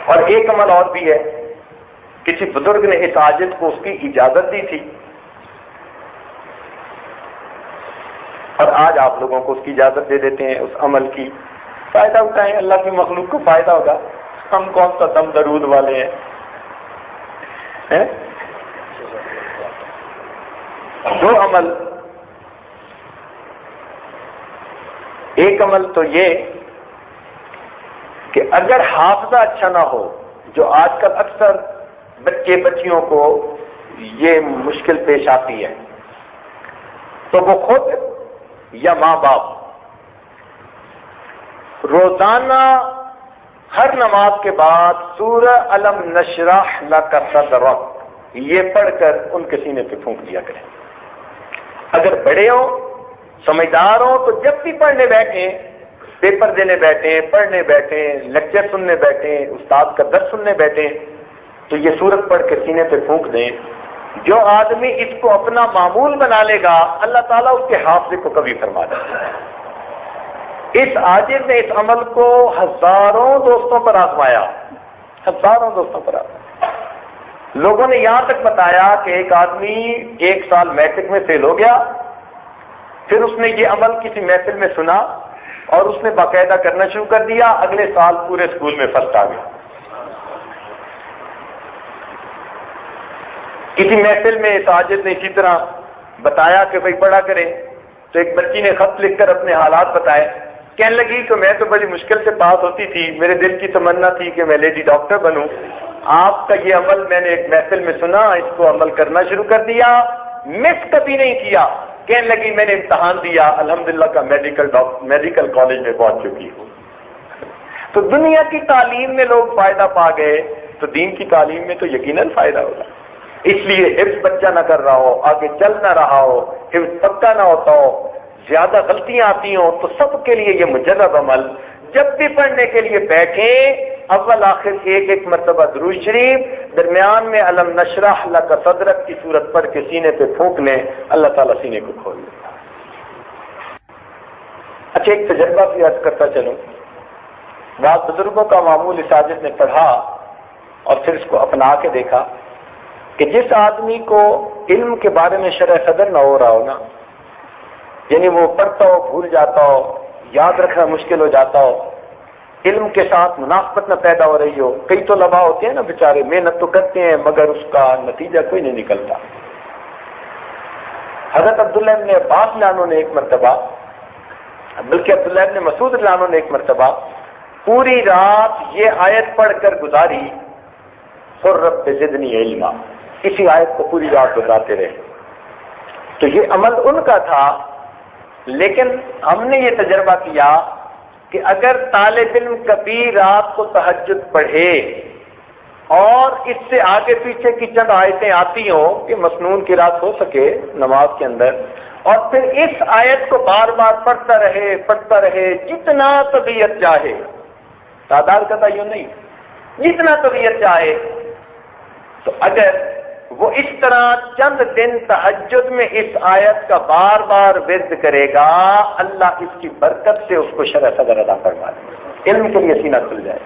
اور ایک عمل اور بھی ہے، کسی بزرگ نے اس عاجز کو اس کی اجازت دی تھی، اور آج آپ لوگوں کو اس کی اجازت دے دیتے ہیں، اس عمل کی فائدہ اٹھائیں، اللہ کی مخلوق کو فائدہ ہوگا، ہم کون سا دم درود والے ہیں؟ دو عمل، ایک عمل تو یہ کہ اگر حافظہ اچھا نہ ہو، جو آج کل اکثر بچے بچیوں کو یہ مشکل پیش آتی ہے، تو وہ خود یا ماں باپ روزانہ ہر نماز کے بعد سورہ الم نشرح لک صدرک یہ پڑھ کر ان کے سینے پہ پھونک دیا کریں۔ اگر بڑے ہوں، سمجھدار ہوں، تو جب بھی پڑھنے بیٹھیں، پیپر دینے بیٹھیں، پڑھنے بیٹھیں، لیکچر سننے بیٹھیں، استاد کا درس سننے بیٹھیں، تو یہ سورت پڑھ کے سینے پہ پھونک دیں۔ جو آدمی اس کو اپنا معمول بنا لے گا، اللہ تعالیٰ اس کے حافظے کو کبھی فرما دے گا۔ اس عاجز نے اس عمل کو ہزاروں دوستوں پر آزمایا، ہزاروں دوستوں پر آزمایا۔ لوگوں نے یہاں تک بتایا کہ ایک آدمی 1 سال میٹرک میں فیل ہو گیا، پھر اس نے یہ عمل کسی محفل میں سنا اور اس نے باقاعدہ کرنا شروع کر دیا، اگلے سال پورے اسکول میں فرسٹ آ گیا۔ کسی محفل میں اس عاجز نے اسی طرح بتایا کہ بھائی پڑھا کرے، تو ایک بچی نے خط لکھ کر اپنے حالات بتائے، کہنے لگی کہ میں تو بڑی مشکل سے پاس ہوتی تھی، میرے دل کی تمنا تھی کہ میں لیڈی ڈاکٹر بنوں، آپ کا یہ عمل میں نے ایک محفل میں سنا، اس کو عمل کرنا شروع کر دیا، مس کبھی نہیں کیا۔ کہنے لگی میں نے امتحان دیا، الحمدللہ کا میڈیکل کالج میں پہنچ چکی ہوں۔ تو دنیا کی تعلیم میں لوگ فائدہ پا گئے، تو دین کی تعلیم میں تو یقیناً فائدہ ہوگا۔ اس لیے حفظ بچہ نہ کر رہا ہو، آگے چل نہ رہا ہو، حفظ پکا نہ ہوتا ہو، زیادہ غلطیاں آتی ہوں، تو سب کے لیے یہ مجرب عمل، جب بھی پڑھنے کے لیے بیٹھیں، اول آخر ایک مرتبہ درود شریف، درمیان میں الم نشرح لک صدرک کی صورت پڑھ کے سینے پہ پھونک لیں، اللہ تعالیٰ سینے کو کھول لیں۔ اچھا، ایک تجربہ بھی عرض کرتا چلوں۔ بعض بزرگوں کا معمول اس عاجز نے پڑھا اور پھر اس کو اپنا کے دیکھا کہ جس آدمی کو علم کے بارے میں شرح صدر نہ ہو رہا ہو نا، یعنی وہ پڑھتا ہو بھول جاتا ہو، یاد رکھنا مشکل ہو جاتا ہو، علم کے ساتھ منافقت نہ پیدا ہو رہی ہو، کئی تو طلباء ہوتے ہیں نا بیچارے، محنت تو کرتے ہیں مگر اس کا نتیجہ کوئی نہیں نکلتا۔ حضرت عبداللہ ابن عباس لانو نے ایک مرتبہ، بلکہ عبداللہ ابن مسعود لانو نے ایک مرتبہ پوری رات یہ آیت پڑھ کر گزاری، قل رب زدنی علما، اسی آیت کو پوری رات گزارتے رہے۔ تو یہ عمل ان کا تھا، لیکن ہم نے یہ تجربہ کیا کہ اگر طالب علم کبھی رات کو تہجد پڑھے اور اس سے آگے پیچھے کی چند آیتیں آتی ہوں کہ مسنون کی رات ہو سکے نماز کے اندر، اور پھر اس آیت کو بار بار پڑھتا رہے جتنا طبیعت چاہے، تعداد کا تعین نہیں، جتنا طبیعت چاہے، تو اگر وہ اس طرح چند دن تہجد میں اس آیت کا بار بار ورد کرے گا، اللہ اس کی برکت سے اس کو شرح صدر عطا فرما دے، علم کے لیے سینہ کھل جائے۔